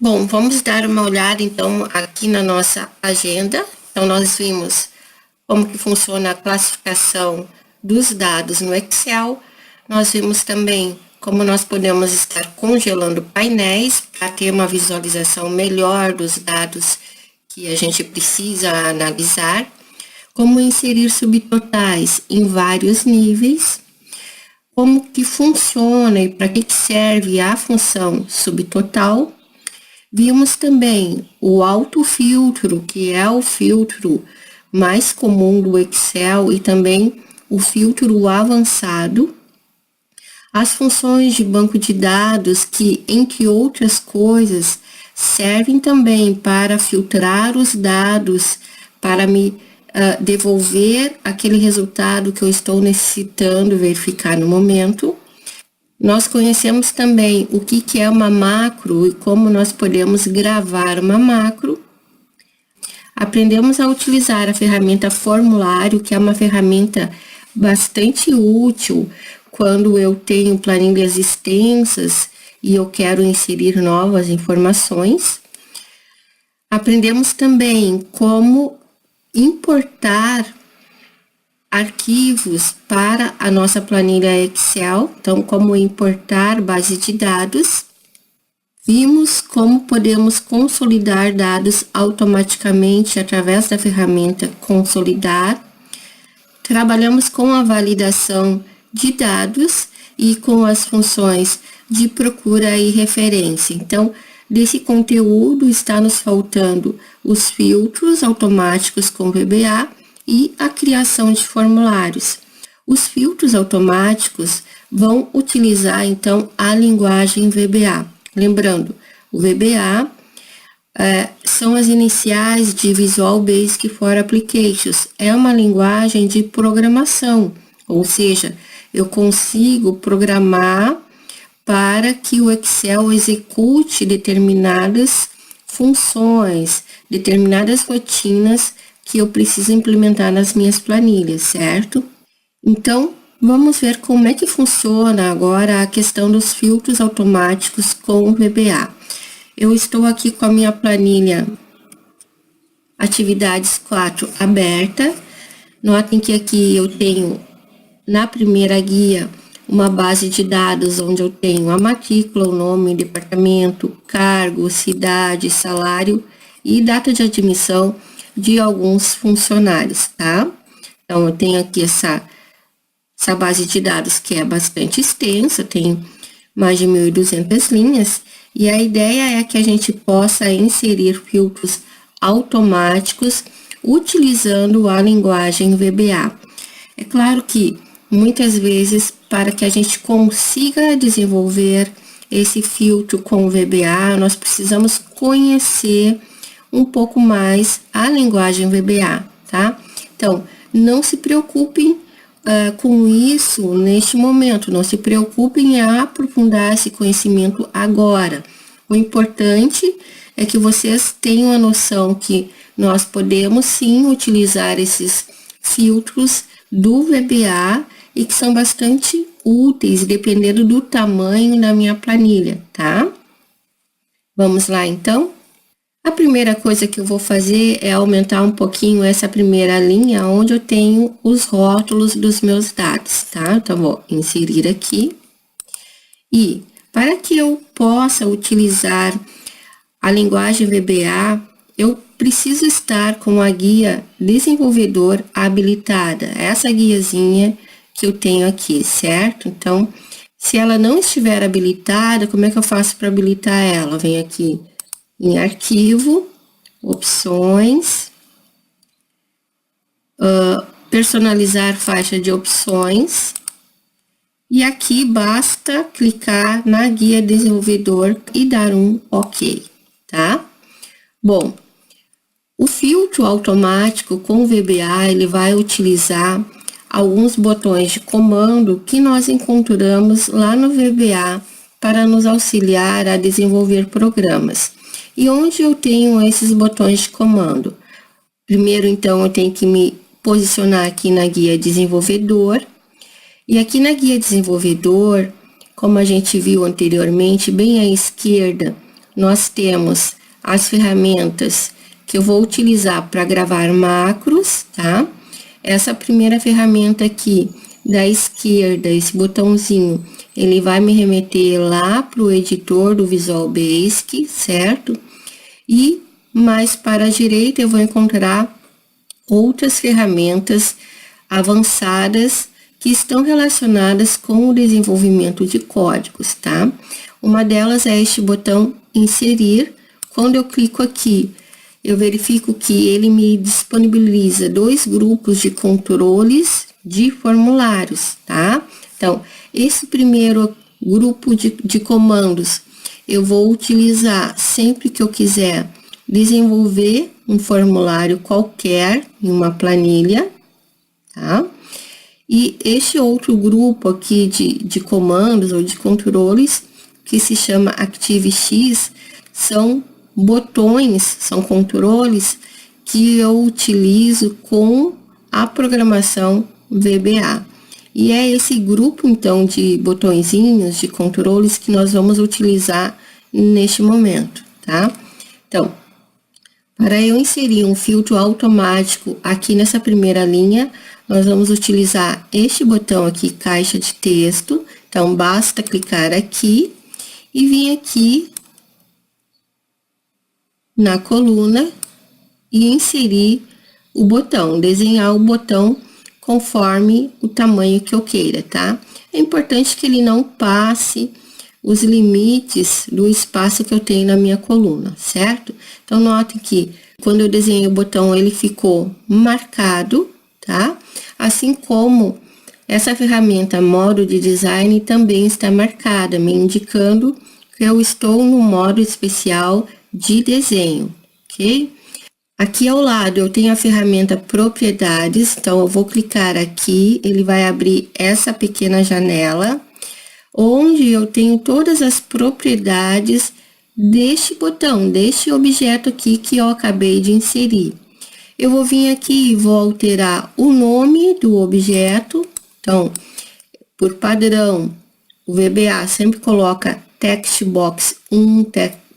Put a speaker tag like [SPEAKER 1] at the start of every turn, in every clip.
[SPEAKER 1] Bom, vamos dar uma olhada então aqui na nossa agenda. Então nós vimos como que funciona a classificação dos dados no Excel. Nós vimos também como nós podemos estar congelando painéis para ter uma visualização melhor dos dados que a gente precisa analisar, como inserir subtotais em vários níveis, como que funciona e para que serve a função subtotal. Vimos também o autofiltro, que é o filtro mais comum do Excel, e também o filtro avançado. As funções de banco de dados, que, entre outras coisas, servem também para filtrar os dados, para me devolver aquele resultado que eu estou necessitando verificar no momento. Nós conhecemos também o que é uma macro e como nós podemos gravar uma macro. Aprendemos a utilizar a ferramenta formulário, que é uma ferramenta bastante útil quando eu tenho planilhas extensas e eu quero inserir novas informações. Aprendemos também como importar arquivos para a nossa planilha Excel, então como importar base de dados. Vimos como podemos consolidar dados automaticamente através da ferramenta Consolidar. Trabalhamos com a validação de dados e com as funções de procura e referência. Então, desse conteúdo está nos faltando os filtros automáticos com VBA e a criação de formulários. Os filtros automáticos vão utilizar, então, a linguagem VBA. Lembrando, o VBA são as iniciais de Visual Basic for Applications. É uma linguagem de programação, ou seja, eu consigo programar para que o Excel execute determinadas funções, determinadas rotinas que eu preciso implementar nas minhas planilhas, certo? Então, vamos ver como é que funciona agora a questão dos filtros automáticos com o VBA. Eu estou aqui com a minha planilha Atividades 4 aberta. Notem que aqui eu tenho, na primeira guia, uma base de dados onde eu tenho a matrícula, o nome, departamento, cargo, cidade, salário e data de admissão de alguns funcionários, tá? Então, eu tenho aqui essa base de dados que é bastante extensa, tem mais de 1.200 linhas, e a ideia é que a gente possa inserir filtros automáticos utilizando a linguagem VBA. É claro que, muitas vezes, para que a gente consiga desenvolver esse filtro com VBA, nós precisamos conhecer um pouco mais a linguagem VBA, tá? Então, não se preocupem com isso neste momento, não se preocupem em aprofundar esse conhecimento agora. O importante é que vocês tenham a noção que nós podemos sim utilizar esses filtros do VBA e que são bastante úteis, dependendo do tamanho da minha planilha, tá? Vamos lá, então? A primeira coisa que eu vou fazer é aumentar um pouquinho essa primeira linha, onde eu tenho os rótulos dos meus dados, tá? Então, vou inserir aqui. E, para que eu possa utilizar a linguagem VBA, eu preciso estar com a guia desenvolvedor habilitada. Essa guiazinha que eu tenho aqui, certo? Então, se ela não estiver habilitada, como é que eu faço para habilitar ela? Venho aqui em arquivo, opções, personalizar faixa de opções, e aqui basta clicar na guia desenvolvedor e dar um OK, tá? Bom, o filtro automático com o VBA, ele vai utilizar alguns botões de comando que nós encontramos lá no VBA para nos auxiliar a desenvolver programas. E onde eu tenho esses botões de comando? Primeiro, então, eu tenho que me posicionar aqui na guia desenvolvedor. E aqui na guia desenvolvedor, como a gente viu anteriormente, bem à esquerda, nós temos as ferramentas que eu vou utilizar para gravar macros, tá? Essa primeira ferramenta aqui da esquerda, esse botãozinho, ele vai me remeter lá para o editor do Visual Basic, certo? E mais para a direita eu vou encontrar outras ferramentas avançadas que estão relacionadas com o desenvolvimento de códigos, tá? Uma delas é este botão inserir. Quando eu clico aqui, eu verifico que ele me disponibiliza 2 grupos de controles de formulários, tá? Então, esse primeiro grupo de comandos eu vou utilizar sempre que eu quiser desenvolver um formulário qualquer em uma planilha, tá? E este outro grupo aqui de comandos ou de controles, que se chama ActiveX, são botões, são controles que eu utilizo com a programação VBA. E é esse grupo, então, de botõezinhos, de controles que nós vamos utilizar neste momento, tá? Então, para eu inserir um filtro automático aqui nessa primeira linha, nós vamos utilizar este botão aqui, caixa de texto. Então, basta clicar aqui e vir aqui na coluna e inserir o botão, desenhar o botão conforme o tamanho que eu queira, tá? É importante que ele não passe os limites do espaço que eu tenho na minha coluna, certo? Então, notem que quando eu desenhei o botão, ele ficou marcado, tá? Assim como essa ferramenta modo de design também está marcada, me indicando que eu estou no modo especial de desenho, ok? Aqui ao lado eu tenho a ferramenta propriedades, então eu vou clicar aqui, ele vai abrir essa pequena janela, onde eu tenho todas as propriedades deste botão, deste objeto aqui que eu acabei de inserir. Eu vou vir aqui e vou alterar o nome do objeto, então, por padrão, o VBA sempre coloca textbox 1,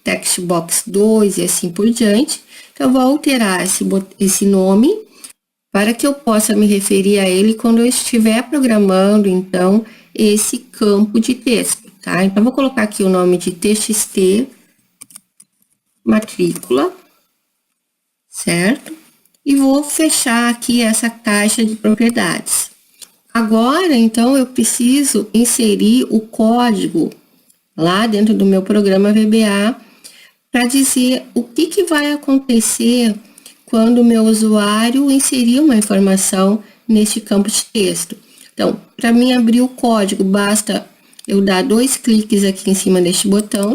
[SPEAKER 1] textbox 2 e assim por diante. Então, eu vou alterar esse nome para que eu possa me referir a ele quando eu estiver programando, então, esse campo de texto, tá? Então, vou colocar aqui o nome de txt matrícula, certo? E vou fechar aqui essa caixa de propriedades. Agora, então, eu preciso inserir o código lá dentro do meu programa VBA para dizer o que vai acontecer quando o meu usuário inserir uma informação neste campo de texto. Então, para mim abrir o código, basta eu dar 2 cliques aqui em cima deste botão,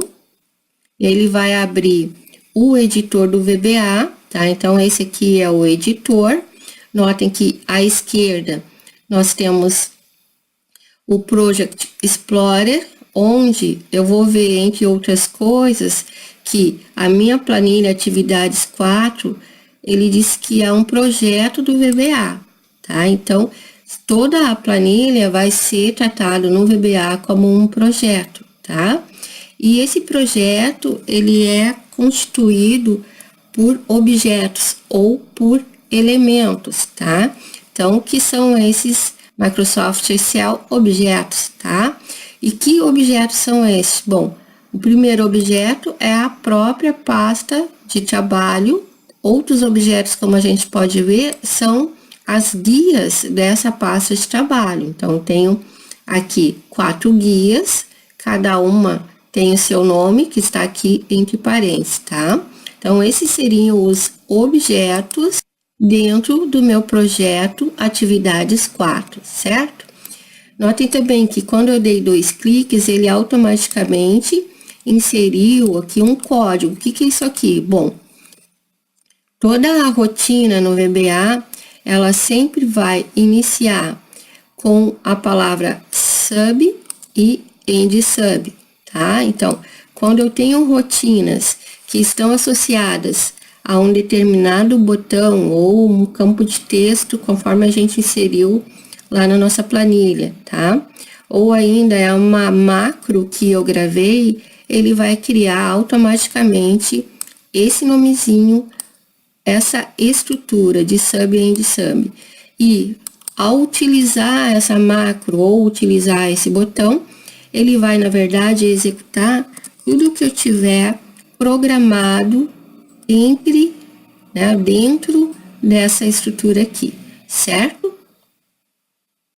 [SPEAKER 1] e ele vai abrir o editor do VBA, tá? Então, esse aqui é o editor. Notem que à esquerda nós temos o Project Explorer, onde eu vou ver, entre outras coisas, que a minha planilha Atividades 4, ele diz que é um projeto do VBA, tá? Então, toda a planilha vai ser tratada no VBA como um projeto, tá? E esse projeto, ele é constituído por objetos ou por elementos, tá? Então, o que são esses Microsoft Excel objetos, tá? E que objetos são esses? Bom, o primeiro objeto é a própria pasta de trabalho. Outros objetos, como a gente pode ver, são as guias dessa pasta de trabalho. Então, eu tenho aqui 4 guias, cada uma tem o seu nome, que está aqui entre parênteses, tá? Então, esses seriam os objetos dentro do meu projeto Atividades 4, certo? Notem também que quando eu dei 2 cliques, ele automaticamente inseriu aqui um código. O que é isso aqui? Bom, toda a rotina no VBA, ela sempre vai iniciar com a palavra sub e end sub, tá? Então, quando eu tenho rotinas que estão associadas a um determinado botão ou um campo de texto, conforme a gente inseriu lá na nossa planilha, tá? Ou ainda é uma macro que eu gravei ele vai criar automaticamente esse nomezinho, essa estrutura de sub and sub. E ao utilizar essa macro ou utilizar esse botão, ele vai, na verdade, executar tudo que eu tiver programado dentro dessa estrutura aqui, certo?